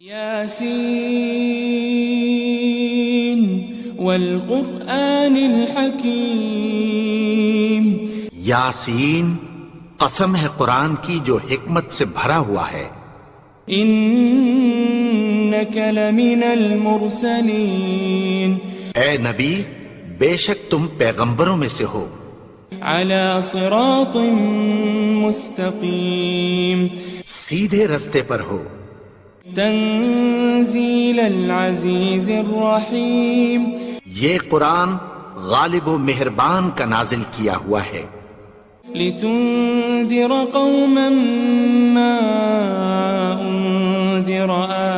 یاسین والقرآن الحکیم، یاسین قسم ہے قرآن کی جو حکمت سے بھرا ہوا ہے۔ انک لمن المرسلین، اے نبی بے شک تم پیغمبروں میں سے ہو، علی صراط مستقیم، سیدھے رستے پر ہو، تنزیل العزیز الرحیم، یہ قرآن غالب و مہربان کا نازل کیا ہوا ہے، لتنذر قوما ما انذر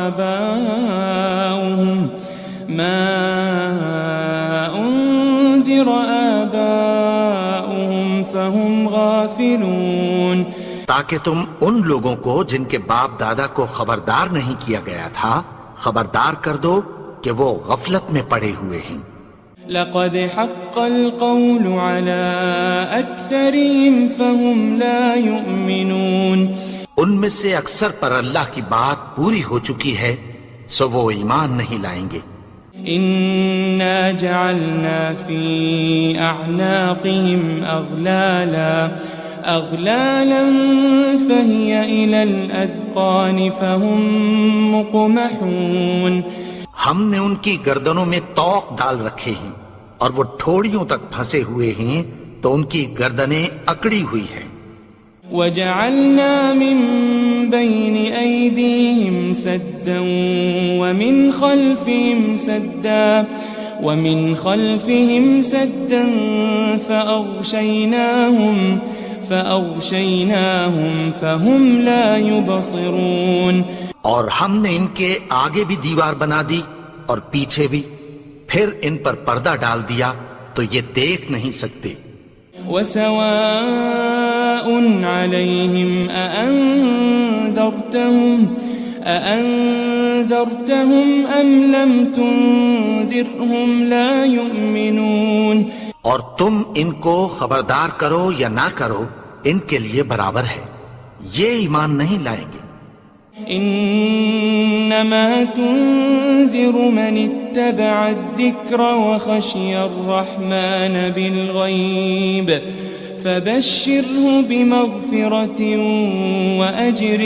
آباؤهم فهم غافلون، تاکہ تم ان لوگوں کو جن کے باپ دادا کو خبردار نہیں کیا گیا تھا خبردار کر دو کہ وہ غفلت میں پڑے ہوئے ہیں۔ لقد حق القول على أكثرهم فهم لا يؤمنون، ان میں سے اکثر پر اللہ کی بات پوری ہو چکی ہے سو وہ ایمان نہیں لائیں گے۔ إنا جعلنا في أعناقهم أغلالا فهي إلى الأذقان فهم مقمحون، ہم نے ان کی گردنوں میں طوق ڈال رکھے ہیں اور وہ ٹھوڑیوں تک پھنسے ہوئے ہیں تو ان کی گردنیں اکڑی ہوئی ہیں۔ وجعلنا من بين أيديهم سدا ومن خلفهم سدا فأغشيناهم فهم لا يبصرون، اور ہم نے ان کے آگے بھی دیوار بنا دی اور پیچھے بھی، پھر ان پر پردہ ڈال دیا تو یہ دیکھ نہیں سکتے۔ وسواء عليهم أأنذرتهم أم لم تنذرهم لا يؤمنون، اور تم ان کو خبردار کرو یا نہ کرو ان کے لیے برابر ہے، یہ ایمان نہیں لائیں گے۔ انما تنذر من اتبع الذکر وخشی الرحمن بالغیب فبشره بمغفرة وأجر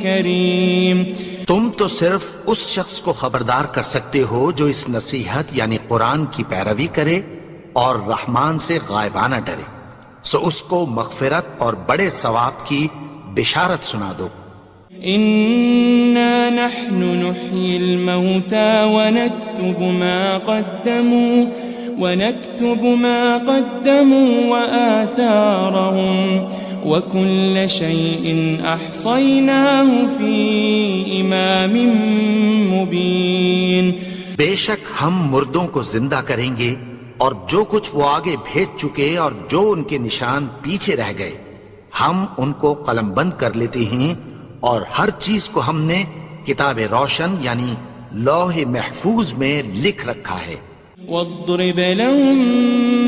کریم، تم تو صرف اس شخص کو خبردار کر سکتے ہو جو اس نصیحت یعنی قرآن کی پیروی کرے اور رحمان سے غائبانہ ڈرے، سو اس کو مغفرت اور بڑے ثواب کی بشارت سنا دو۔ إنا نحن نحيي الموتى ونكتب ما قدموا وآثارهم وكل شيء أحصيناه في إمام مبين، بے شک ہم مردوں کو زندہ کریں گے اور جو کچھ وہ آگے بھیج چکے اور جو ان کے نشان پیچھے رہ گئے ہم ان کو قلم بند کر لیتے ہیں، اور ہر چیز کو ہم نے کتاب روشن یعنی لوح محفوظ میں لکھ رکھا ہے۔ واضرب لهم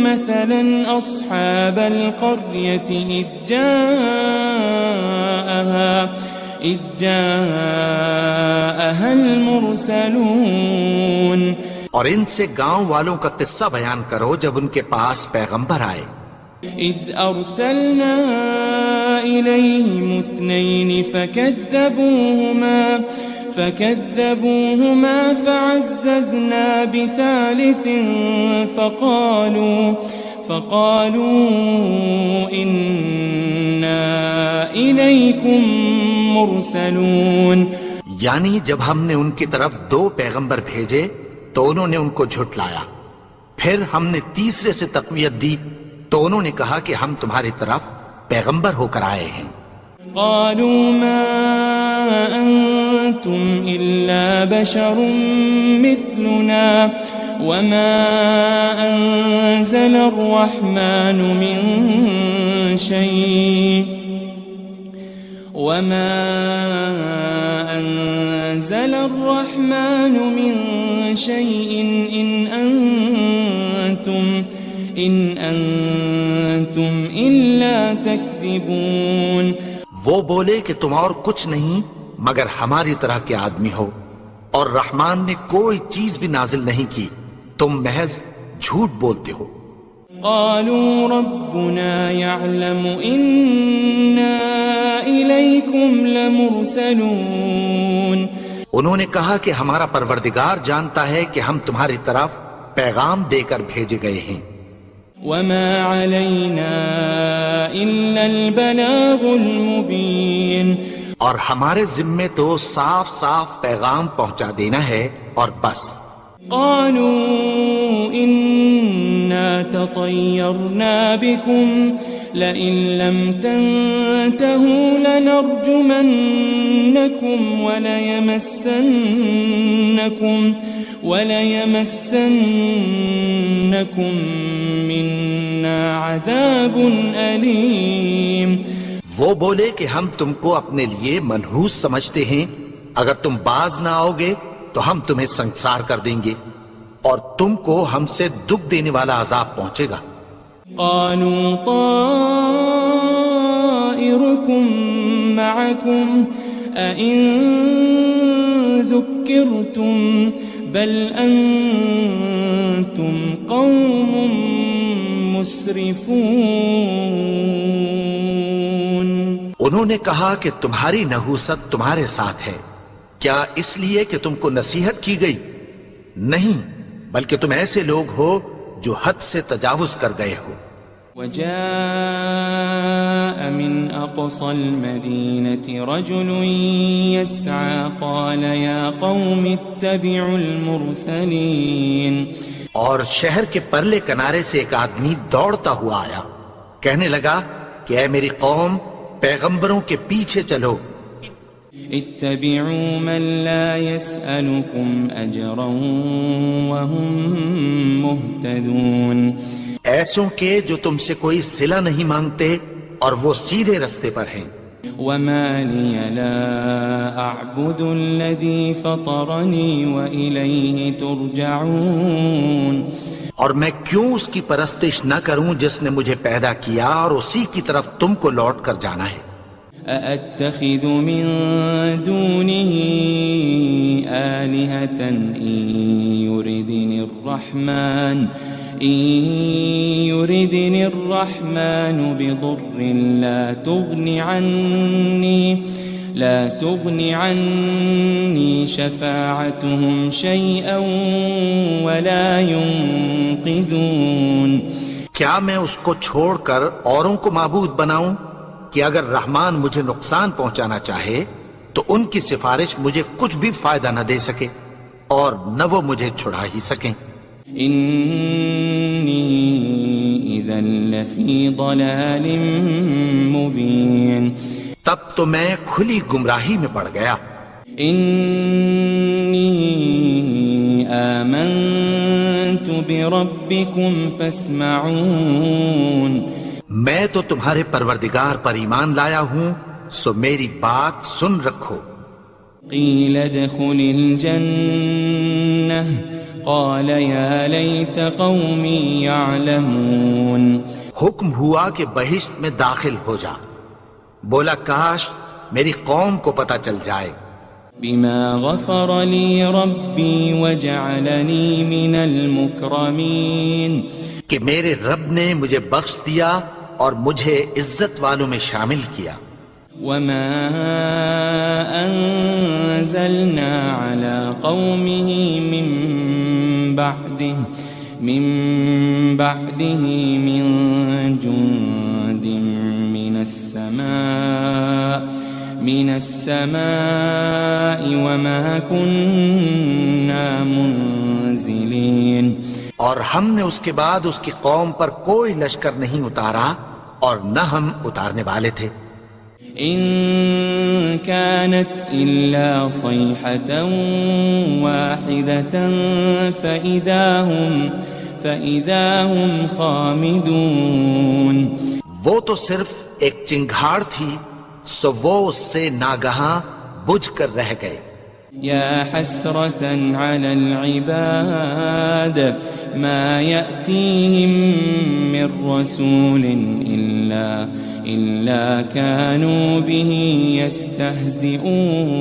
مثلا أصحاب القرية إذ جاءها المرسلون، اور ان سے گاؤں والوں کا قصہ بیان کرو جب ان کے پاس پیغمبر آئے۔ إذ أرسلنا إليهم 2 فكذبوهما فعززنا بثالث فقالوا إنا إليكم مرسلون، یعنی جب ہم نے ان کی طرف 2 پیغمبر بھیجے تو انہوں نے ان کو جھٹلایا، پھر ہم نے تیسرے سے تقویت دی تو انہوں نے کہا کہ ہم تمہاری طرف پیغمبر ہو کر آئے ہیں۔ قالوا ما أنتم إلا بشر مثلنا وما أنزل الرحمن من شيء إن أنتم إلا تكذبون، وہ بولے کہ تم اور کچھ نہیں مگر ہماری طرح کے آدمی ہو، اور رحمان نے کوئی چیز بھی نازل نہیں کی، تم محض جھوٹ بولتے ہو۔ قالوا ربنا يعلم إنا إليكم لمرسلون، انہوں نے کہا کہ ہمارا پروردگار جانتا ہے کہ ہم تمہاری طرف پیغام دے کر بھیجے گئے ہیں۔ وما علينا إلا البلاغ المبين، اور ہمارے ذمے تو صاف صاف پیغام پہنچا دینا ہے اور بس۔ قالوا إنا تطيرنا بكم لئن لم تنتهوا لنرجمنكم وليمسنكم منا عذاب أليم۔ وہ بولے کہ ہم تم کو اپنے لیے منحوس سمجھتے ہیں، اگر تم باز نہ آؤ گے تو ہم تمہیں سنسار کر دیں گے اور تم کو ہم سے دکھ دینے والا عذاب پہنچے گا۔ قالوا طائركم معكم أئن ذكرتم بل أنتم قوم مسرفون۔ انہوں نے کہا کہ تمہاری نحوست تمہارے ساتھ ہے، کیا اس لیے کہ تم کو نصیحت کی گئی؟ نہیں، بلکہ تم ایسے لوگ ہو جو حد سے تجاوز کر گئے ہو۔ وجاء من أقصى المدينة رجل يسعى قال يا قوم اتبعوا المرسلين، اور شہر کے پرلے کنارے سے ایک آدمی دوڑتا ہوا آیا، کہنے لگا کہ اے میری قوم، پیغمبروں کے پیچھے چلو۔ اتبعوا من لا يسألكم أجرا وهم مهتدون، ایسوں کے جو تم سے کوئی صلہ نہیں مانگتے اور وہ سیدھے رستے پر ہیں۔ وما لي لا أعبد الذي فطرني وإليه ترجعون، اور میں کیوں اس کی پرستش نہ کروں جس نے مجھے پیدا کیا اور اسی کی طرف تم کو لوٹ کر جانا ہے۔ أأتخذ من دونه آلهة إن يردني الرحمن بضر لا تغن عني شفاعتهم شيئا ولا ينقذون۔ کیا میں اس کو چھوڑ کر اوروں کو معبود بناؤں کہ اگر رحمان مجھے نقصان پہنچانا چاہے تو ان کی سفارش مجھے کچھ بھی فائدہ نہ دے سکے اور نہ وہ مجھے چھڑا ہی سکیں۔ إني إذا لفي ضلال مبين، تب تو میں کھلی گمراہی میں پڑ گیا۔ إني آمنت بربكم فاسمعون، میں تو تمہارے پروردگار پر ایمان لایا ہوں، سو میری بات سن رکھو۔ قيل ادخل الجنة قال يا ليت قومي يعلمون، حکم ہوا کہ بہشت میں داخل ہو جا، بولا کاش میری قوم کو پتہ چل جائے۔ بما غفر لي ربي وجعلني من المكرمين، کہ میرے رب نے مجھے بخش دیا اور مجھے عزت والوں میں شامل کیا۔ وما أنزلنا على قومه من بعده من جند من السماء وما كنا منزلين، اور ہم نے اس کے بعد اس کی قوم پر کوئی لشکر نہیں اتارا اور نہ ہم اتارنے والے تھے۔ إن كانت إلا صيحة واحدة فإذا هم خامدون، وہ تو صرف ایک چنگھاڑ تھی، سو وہ اس سے ناگہاں بجھ کر رہ گئے۔ يا حسرة على العباد ما يأتيهم من رسول إلا كانوا به يستهزئون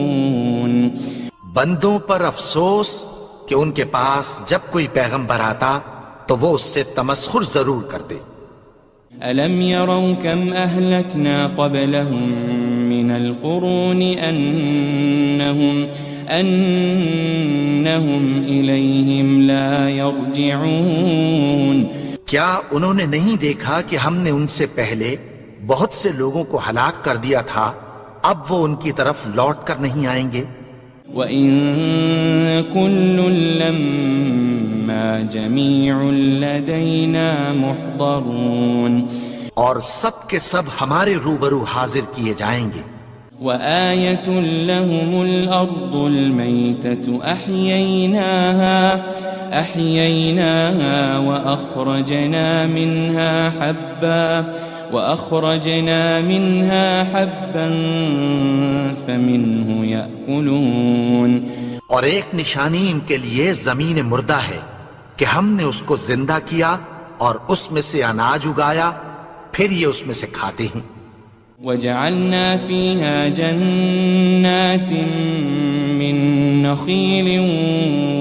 بندوں پر افسوس کہ ان کے پاس جب کوئی پیغمبر آتا تو وہ اس سے تمسخر ضرور کرتے. ألم يروا كم أهلكنا قبلهم من القرون أنهم إليهم لا يرجعون کیا انہوں نے نہیں دیکھا کہ ہم نے ان سے پہلے بہت سے لوگوں کو ہلاک کر دیا تھا، اب وہ ان کی طرف لوٹ کر نہیں آئیں گے. وَإِن كُلٌّ لَمَّا جَمِيعٌ لَدَيْنَا مُحْضَرُونَ اور سب کے سب ہمارے روبرو حاضر کیے جائیں گے. وَآيَةٌ لَهُمُ الْأَرْضُ الْمَيْتَةُ أَحْيَيْنَاهَا وَأَخْرَجْنَا مِنْهَا حَبًّا فَمِنْهُ يَأْكُلُونَ اور ایک نشانی ان کے لیے زمین مردہ ہے کہ ہم نے اس کو زندہ کیا اور اس میں سے اناج اگایا، پھر یہ اس میں سے کھاتے ہیں. وَجَعَلْنَا فِيهَا جَنَّاتٍ مِّن نَخِيلٍ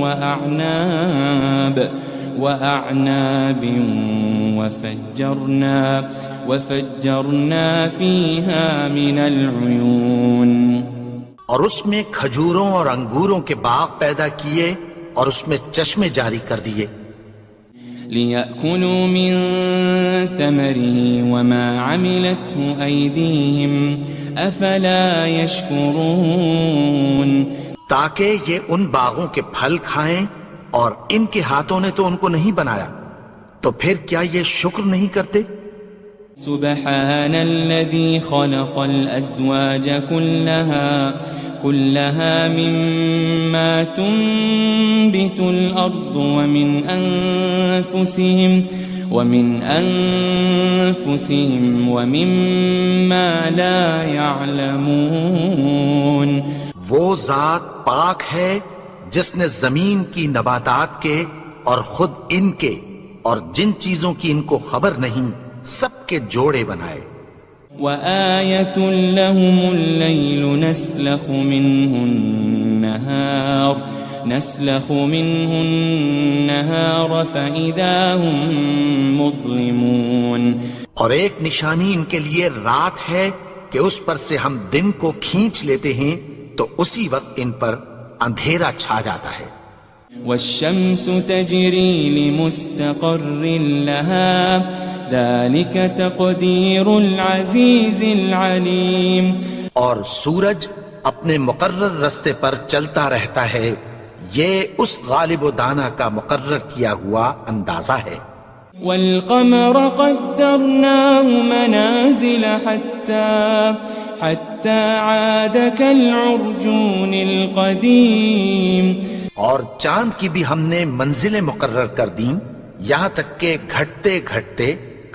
وَأَعْنَابٍ وَفَجَّرْنَا فِيهَا مِنَ الْعُيُونِ اور اس میں کھجوروں اور انگوروں کے باغ پیدا کیے اور اس میں چشمے جاری کر دیے. لِيَأْكُلُوا مِن ثَمَرِهِ وَمَا عَمِلَتْهُ أَيْدِيهِمْ أَفَلَا يَشْكُرُونَ تاکہ یہ ان باغوں کے پھل کھائیں اور ان کے ہاتھوں نے تو ان کو نہیں بنایا، تو پھر کیا یہ شکر نہیں کرتے؟ سبحان الذي خلق الأزواج كلها مما تنبت الأرض ومن أنفسهم ومما لا يعلمون وہ ذات پاک ہے جس نے زمین کی نباتات کے اور خود ان کے اور جن چیزوں کی ان کو خبر نہیں سب کے جوڑے بنائے. وَآيَةٌ لَهُمُ اللَّيْلُ نَسْلَخُ مِنْهُ النَّهَارَ فَإِذَا هُمْ مُظْلِمُونَ اور ایک نشانی ان کے لیے رات ہے کہ اس پر سے ہم دن کو کھینچ لیتے ہیں تو اسی وقت ان پر اندھیرا چھا جاتا ہے. وَالشَّمْسُ تَجْرِي لِمُسْتَقَرٍّ لَهَا ذَلِكَ تَقْدِيرُ الْعَزِيزِ الْعَلِيمِ اور سورج اپنے مقرر رستے پر چلتا رہتا ہے، یہ اس غالب و دانا کا مقرر کیا ہوا اندازہ ہے. وَالْقَمَرَ قَدَّرْنَاهُ مَنَازِلَ حَتَّى عَادَ كَالْعُرْجُونِ الْقَدِيمِ اور چاند کی بھی ہم نے منزلیں مقرر کر دیں، یہاں تک کہ گھٹتے گھٹتے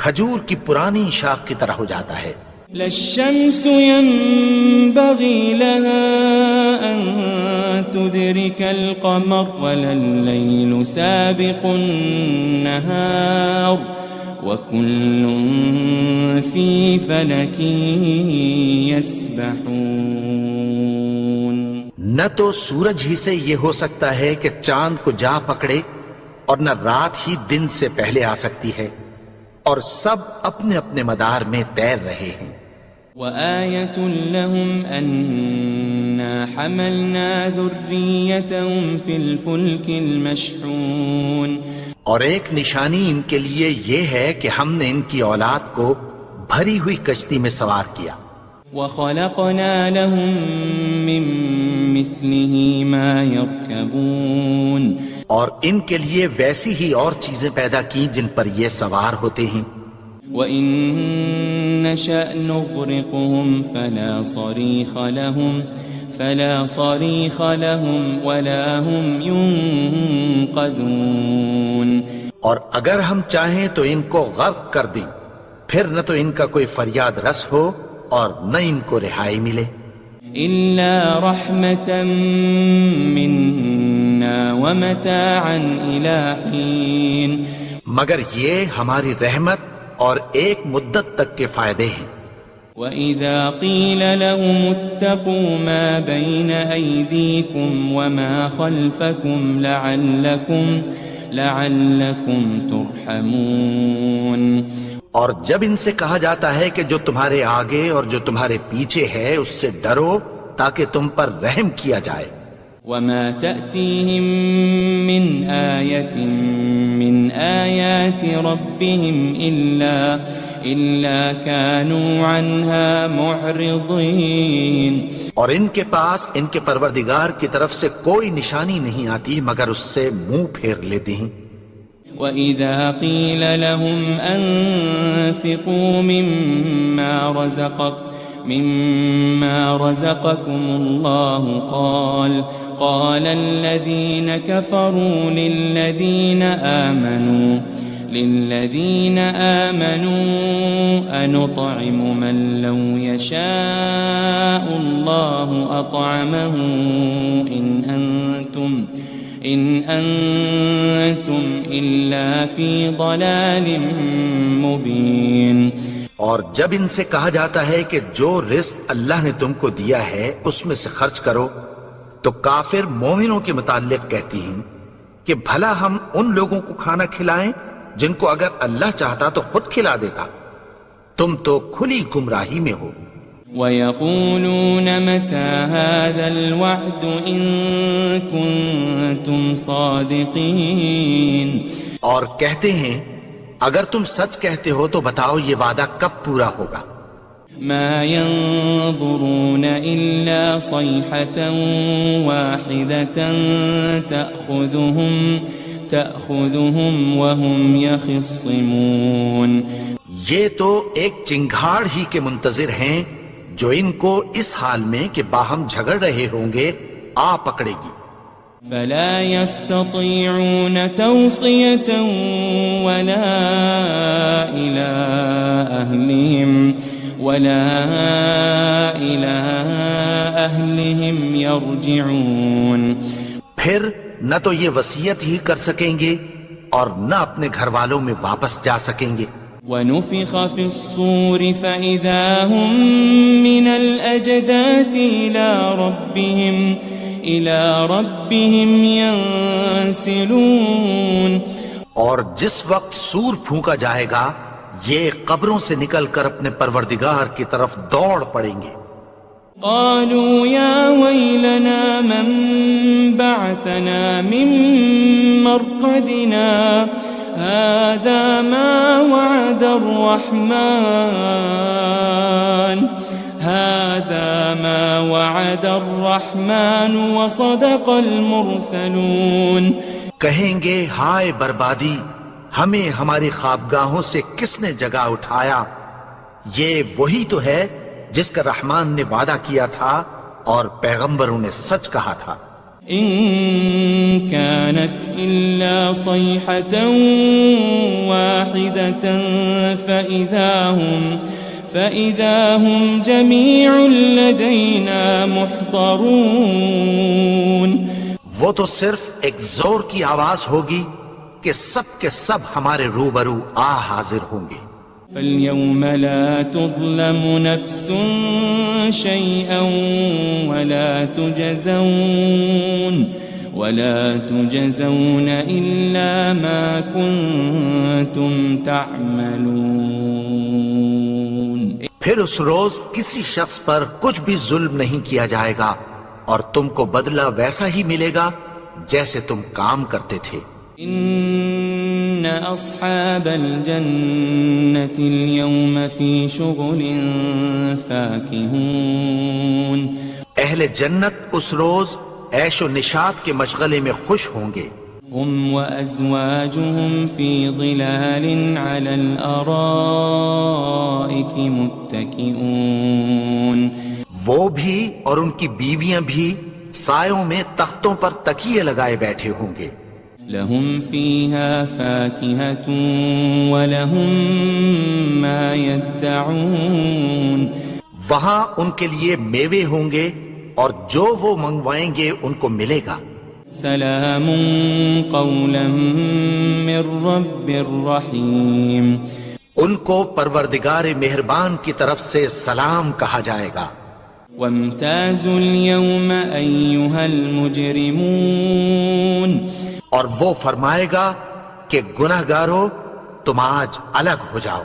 کھجور کی پرانی شاخ کی طرح ہو جاتا ہے. لَلشَّمْسُ يَنبَغِي لَهَا أَن تُدْرِكَ الْقَمَرَ وَلَلَّيْلُ سَابِقُ النَّهَارِ وَكُلٌّ فِي فَلَكٍ يَسْبَحُونَ نہ تو سورج ہی سے یہ ہو سکتا ہے کہ چاند کو جا پکڑے، اور نہ رات ہی دن سے پہلے آ سکتی ہے، اور سب اپنے اپنے مدار میں تیر رہے ہیں. وَآيَةٌ لَهُمْ أَنَّا حَمَلْنَا ذُرِّيَّتَهُمْ فِي الْفُلْكِ الْمَشْحُونِ اور ایک نشانی ان کے لیے یہ ہے کہ ہم نے ان کی اولاد کو بھری ہوئی کشتی میں سوار کیا. وَخَلَقْنَا لَهُم مِّن مِّثْلِهِ مَا يَرْكَبُونَ اور ان کے لیے ویسی ہی اور چیزیں پیدا کی جن پر یہ سوار ہوتے ہیں. وَإِن نَّشَأْ نُغْرِقْهُمْ فَلَا صَرِيخَ لَهُمْ وَلَا هُمْ يُنقَذُونَ اور اگر ہم چاہیں تو ان کو غرق کر دیں، پھر نہ تو ان کا کوئی فریاد رس ہو اور نہ ان کو رہائی ملے. إِلَّا رَحْمَةً مِّنَّا وَمَتَاعًا إِلَىٰ حِينٍ مگر یہ ہماری رحمت اور ایک مدت تک کے فائدے ہیں. وَإِذَا قِيلَ لَهُمُ اتَّقُوا مَا بَيْنَ أَيْدِيكُمْ وَمَا خَلْفَكُمْ لَعَلَّكُمْ تُرْحَمُونَ اور جب ان سے کہا جاتا ہے کہ جو تمہارے آگے اور جو تمہارے پیچھے ہے اس سے ڈرو تاکہ تم پر رحم کیا جائے. وَمَا تَأْتِيهِم مِّنْ آيَةٍ مِّنْ آيَاتِ رَبِّهِمْ إِلَّا كَانُوا عَنْهَا مُعْرِضِينَ. اور ان کے پاس ان کے پروردگار کی طرف سے کوئی نشانی نہیں آتی مگر اس سے منہ پھیر لیتے ہیں. وَإِذَا قِيلَ لَهُمْ أَنفِقُوا مِمَّا رَزَقَكُمُ اللَّهُ قَالَ الَّذِينَ كَفَرُوا لِلَّذِينَ آمَنُوا أَنُطْعِمُ مَن لَّوْ يَشَاءُ اللَّهُ أَطْعَمَهُ إِنْ أَنْتُمْ إِلَّا فِي ضَلَالٍ مُبِينٍ. اور جب ان سے کہا جاتا ہے کہ جو رزق اللہ نے تم کو دیا ہے اس میں سے خرچ کرو تو کافر مومنوں کے متعلق کہتی ہیں کہ بھلا ہم ان لوگوں کو کھانا کھلائیں جن کو اگر اللہ چاہتا تو خود کھلا دیتا. تم تو کھلی گمراہی میں ہو. وَيَقُولُونَ مَتَى هَذَا الْوَعْدُ إِن كُنتُمْ صَادِقِينَ. اور کہتے ہیں اگر تم سچ کہتے ہو تو بتاؤ یہ وعدہ کب پورا ہوگا. مَا يَنظُرُونَ إِلَّا صَيْحَةً وَاحِدَةً تَأْخُذُهُمْ وَهُمْ يَخِصِّمُونَ. یہ تو ایک چنگھاڑ ہی کے منتظر ہیں جو ان کو اس حال میں کہ باہم جھگڑ رہے ہوں گے آ پکڑے گی. فَلَا يَسْتَطِيعُونَ تَوْصِيَةً وَلَا إِلَىٰ أَهْلِهِمْ يَرْجِعُونَ. پھر نہ تو یہ وصیت ہی کر سکیں گے اور نہ اپنے گھر والوں میں واپس جا سکیں گے. وَنُفِخَ فِي الصُّورِ فَإِذَا هُم مِّنَ الْأَجْدَاثِ إِلَىٰ رَبِّهِمْ يَنسِلُونَ. اور جس وقت سور پھونکا جائے گا یہ قبروں سے نکل کر اپنے پروردگار کی طرف دوڑ پڑیں گے. قالوا يا ويلنا من بعثنا من مرقدنا هذا ما وعد الرحمن وصدق المرسلون. کہیں گے ہائے بربادی ہمیں ہماری خوابگاہوں سے کس نے جگا اٹھایا. یہ وہی تو ہے جس کا رحمان نے وعدہ کیا تھا اور پیغمبروں نے سچ کہا تھا. ان كانت الا صيحة واحدة فإذا هم جميع لدينا محضرون. وہ تو صرف ایک زور کی آواز ہوگی کہ سب کے سب ہمارے روبرو حاضر ہوں گے. فَالْيَوْمَ لَا تُظْلَمُ نَفْسٌ شَيْئًا وَلَا تُجَزَوْنَ إِلَّا مَا كُنتُمْ تَعْمَلُونَ. پھر اس روز کسی شخص پر کچھ بھی ظلم نہیں کیا جائے گا اور تم کو بدلہ ویسا ہی ملے گا جیسے تم کام کرتے تھے. ان اصحاب الجنة اليوم في شغل فاكهون. اہل جنت اس روز عیش و نشاط کے مشغلے میں خوش ہوں گے. هم وازواجهم في ظلال على الارائك متكئون. وہ بھی اور ان کی بیویاں بھی سایوں میں تختوں پر تکیے لگائے بیٹھے ہوں گے. لهم فيها فاكهة ولهم ما يدعون. وہاں ان کے لیے میوے ہوں گے اور جو وہ منگوائیں گے ان کو ملے گا. سلام قولا من رب الرحیم. ان کو پروردگار مہربان کی طرف سے سلام کہا جائے گا. وامتازوا اليوم أيها المجرمون اور وہ فرمائے گا کہ گنہگارو تم آج الگ ہو جاؤ.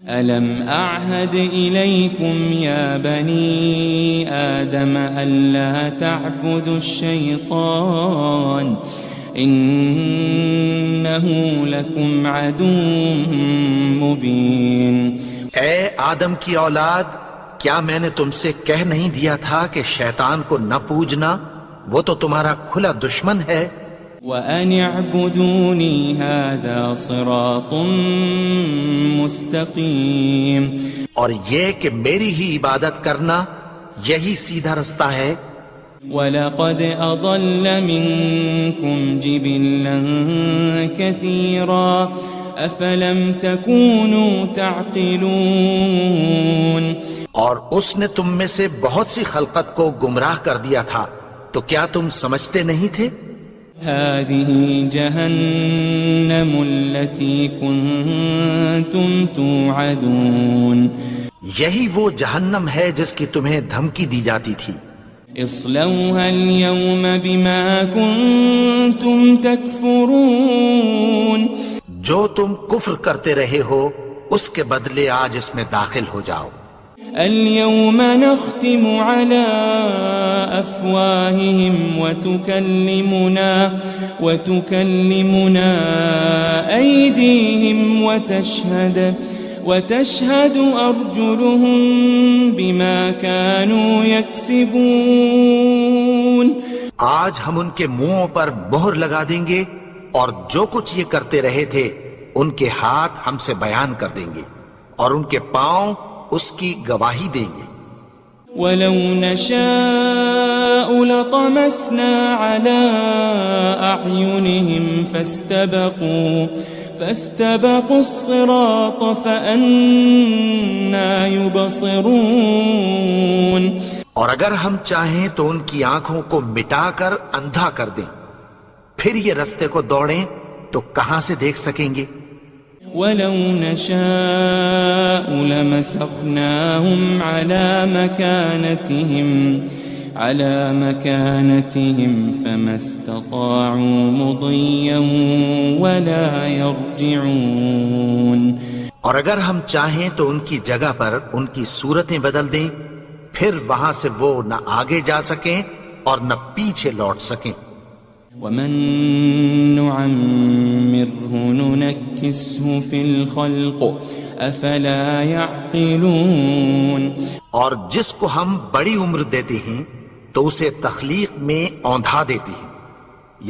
ألم أعهد إليكم يا بني آدم ألا تعبدوا الشيطان إنه لكم عدو مبين. اے آدم کی اولاد، کیا میں نے تم سے کہہ نہیں دیا تھا کہ شیطان کو نہ پوجنا، وہ تو تمہارا کھلا دشمن ہے. وَأَنِ اعْبُدُونِي هَذَا صِرَاطٌ مُسْتَقِيمٌ. اور یہ کہ میری ہی عبادت کرنا یہی سیدھا رستہ ہے. وَلَقَدْ أَضَلَّ مِنْكُمْ جِبِلًّا كَثِيرًا أَفَلَمْ تَكُونُوا تَعْقِلُونَ. اور اس نے تم میں سے بہت سی خلقت کو گمراہ کر دیا تھا، تو کیا تم سمجھتے نہیں تھے؟ هذه جهنم التي كنتم توعدون. یہی وہ جہنم ہے جس کی تمہیں دھمکی دی جاتی تھی. اصلوها اليوم بما كنتم تكفرون. جو تم کفر کرتے رہے ہو اس کے بدلے آج اس میں داخل ہو جاؤ. اليوم نختم على أفواههم وتكلمنا أيديهم وتشهد أرجلهم بما كانوا يكسبون. آج ہم ان کے منہوں پر مہر لگا دیں گے اور جو کچھ یہ کرتے رہے تھے ان کے ہاتھ ہم سے بیان کر دیں گے اور ان کے پاؤں اس کی گواہی دیں گے. وَلَوْ نَشَاءُ لَطَمَسْنَا عَلَىٰ أَعْيُنِهِمْ فَاسْتَبَقُوا الصِّرَاطَ فَأَنَّىٰ يُبْصِرُونَ. اور اگر ہم چاہیں تو ان کی آنکھوں کو مٹا کر اندھا کر دیں، پھر یہ رستے کو دوڑیں تو کہاں سے دیکھ سکیں گے. وَلَوْ نَشَاءُ لَمَسَخْنَاهُمْ عَلَى مَكَانَتِهِمْ فَمَا اسْتَطَاعُوا مُضِيًّا وَلَا يَرْجِعُونَ. اور اگر ہم چاہیں تو ان کی جگہ پر ان کی صورتیں بدل دیں، پھر وہاں سے وہ نہ آگے جا سکیں اور نہ پیچھے لوٹ سکیں. وَمَن نُعَمِّرْهُ نُنَكِّسْهُ فِي الْخَلْقِ أَفَلَا يَعْقِلُونَ. اور جس کو ہم بڑی عمر دیتے ہیں تو اسے تخلیق میں اوندھا دیتے ہیں،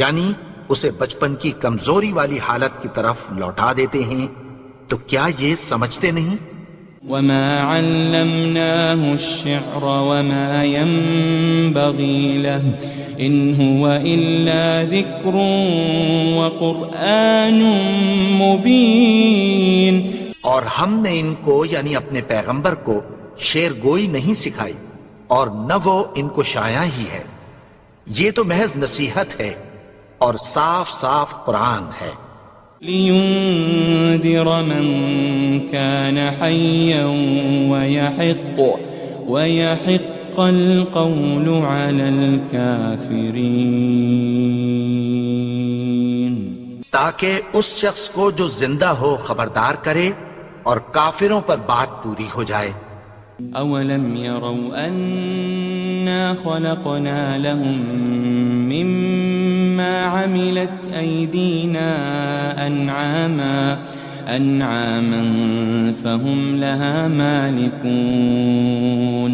یعنی اسے بچپن کی کمزوری والی حالت کی طرف لوٹا دیتے ہیں. تو کیا یہ سمجھتے نہیں؟ وَمَا عَلَّمْنَاهُ الشِّعْرَ وَمَا يَنبَغِي لَهُ إِنْ هُوَ إِلَّا ذِكْرٌ وَقُرْآنٌ مُبِينٌ. اور ہم نے ان کو یعنی اپنے پیغمبر کو شعر گوئی نہیں سکھائی اور نہ وہ ان کو شایع ہی ہے، یہ تو محض نصیحت ہے اور صاف صاف قرآن ہے. لِيُنذِرَ مَن كَانَ حَيًّا وَيَحِقَّ الْقَوْلُ عَلَى الْكَافِرِينَ. تاکہ اس شخص کو جو زندہ ہو خبردار کرے اور کافروں پر بات پوری ہو جائے. أَوَلَمْ يَرَوْا أَنَّا خَلَقْنَا لَهُم مِّمَّا عَمِلَتْ أَيْدِينَا أَنْعَامًا فَهُمْ لَهَا مَالِكُونَ.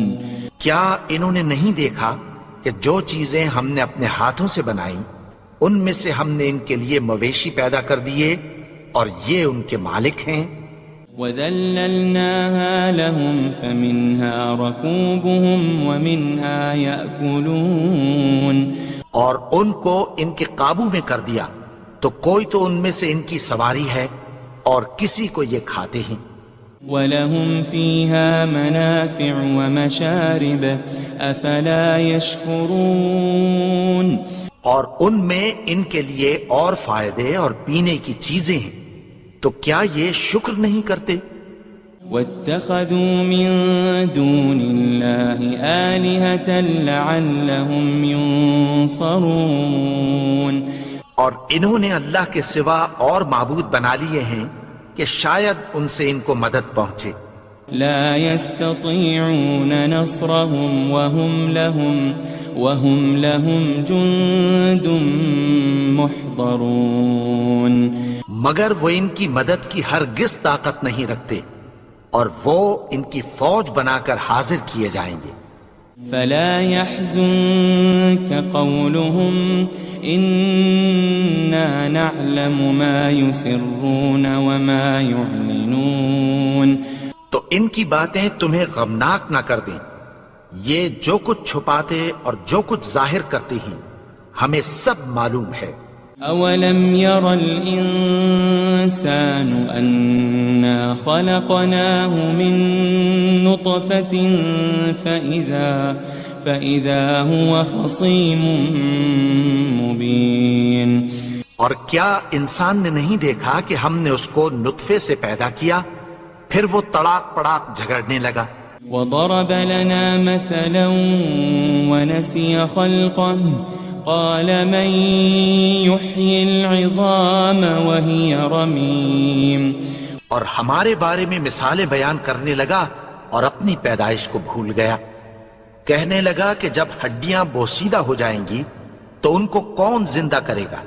کیا انہوں نے نہیں دیکھا کہ جو چیزیں ہم نے اپنے ہاتھوں سے بنائیں ان میں سے ہم نے ان کے لیے مویشی پیدا کر دیے اور یہ ان کے مالک ہیں. وَذَلَّلْنَاهَا لَهُمْ فَمِنْهَا رَكُوبُهُمْ وَمِنْهَا يَأْكُلُونَ. اور ان کو ان کے قابو میں کر دیا تو کوئی تو ان میں سے ان کی سواری ہے اور کسی کو یہ کھاتے ہیں. وَلَهُمْ فِيهَا مَنَافِعُ وَمَشَارِبُ أَفَلَا يَشْكُرُونَ. اور ان میں ان کے لیے اور فائدے اور پینے کی چیزیں ہیں، تو کیا یہ شکر نہیں کرتے؟ واتخذوا من دون الله آلهة لعلهم ينصرون اور انہوں نے اللہ کے سوا اور معبود بنا لیے ہیں کہ شاید ان سے ان کو مدد پہنچے. لا يستطيعون نصرهم وهم لهم جند محضرون مگر وہ ان کی مدد کی ہرگز طاقت نہیں رکھتے اور وہ ان کی فوج بنا کر حاضر کیے جائیں گے. فلا يحزنك قولهم إنا نعلم ما يسرون وما يعلنون تو ان کی باتیں تمہیں غمناک نہ کر دیں. یہ جو کچھ چھپاتے اور جو کچھ ظاہر کرتے ہیں ہمیں سب معلوم ہے. أولم ير الإنسان أنا خلقناه من نطفة فإذا هو خصيم مبين اور کیا انسان نے نہیں دیکھا کہ ہم نے اس کو نطفے سے پیدا کیا پھر وہ تڑاک پڑاک جھگڑنے لگا. وضرب لنا مثلا ونسي خلقه قال من يحيي العظام وهي رميم اور ہمارے بارے میں مثالیں بیان کرنے لگا اور اپنی پیدائش کو بھول گیا. کہنے لگا کہ جب ہڈیاں بوسیدہ ہو جائیں گی تو ان کو کون زندہ کرے گا.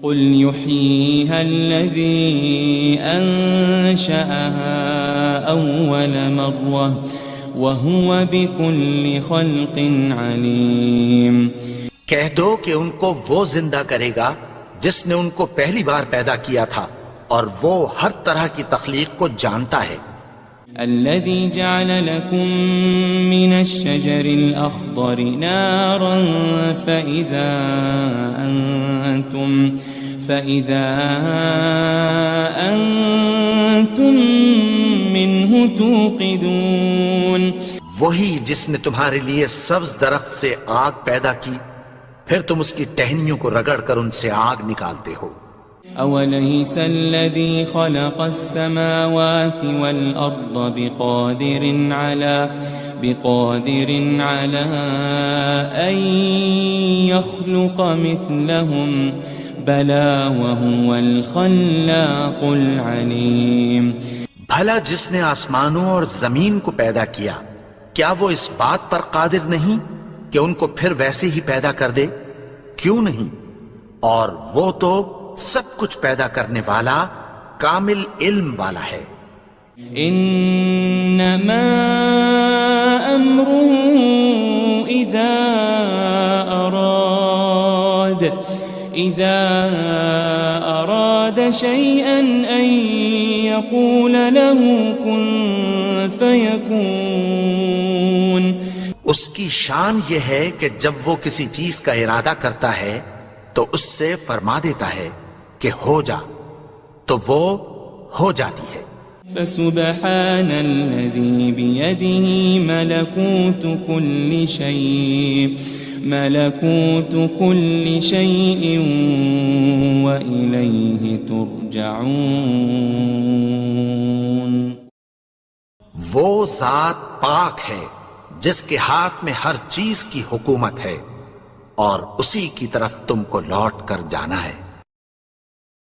قل يحييها الذي أنشأها أول مرة وهو بكل خلق عليم کہہ دو کہ ان کو وہ زندہ کرے گا جس نے ان کو پہلی بار پیدا کیا تھا اور وہ ہر طرح کی تخلیق کو جانتا ہے. الذي جعل لكم من الشجر الأخضر نارا فإذا أنتم منه توقدون وہی جس نے تمہارے لیے سبز درخت سے آگ پیدا کی پھر تم اس کی ٹہنیوں کو رگڑ کر ان سے آگ نکالتے ہو. أوليس الذي خلق السماوات والأرض بقادر على أن يخلق مثلهم بلى وهو الخلاق العليم بھلا جس نے آسمانوں اور زمین کو پیدا کیا کیا وہ اس بات پر قادر نہیں کہ ان کو پھر ویسے ہی پیدا کر دے؟ کیوں نہیں؟ اور وہ تو سب کچھ پیدا کرنے والا کامل علم والا ہے. انما امره اذا اراد شيئا ان يقول له كن فيكون اس کی شان یہ ہے کہ جب وہ کسی چیز کا ارادہ کرتا ہے تو اس سے فرما دیتا ہے کہ ہو جا تو وہ ہو جاتی ہے. فسبحان الذي بيده ملكوت كل شيء وإليه ترجعون وہ ذات پاک ہے جس کے ہاتھ میں ہر چیز کی حکومت ہے اور اسی کی طرف تم کو لوٹ کر جانا ہے.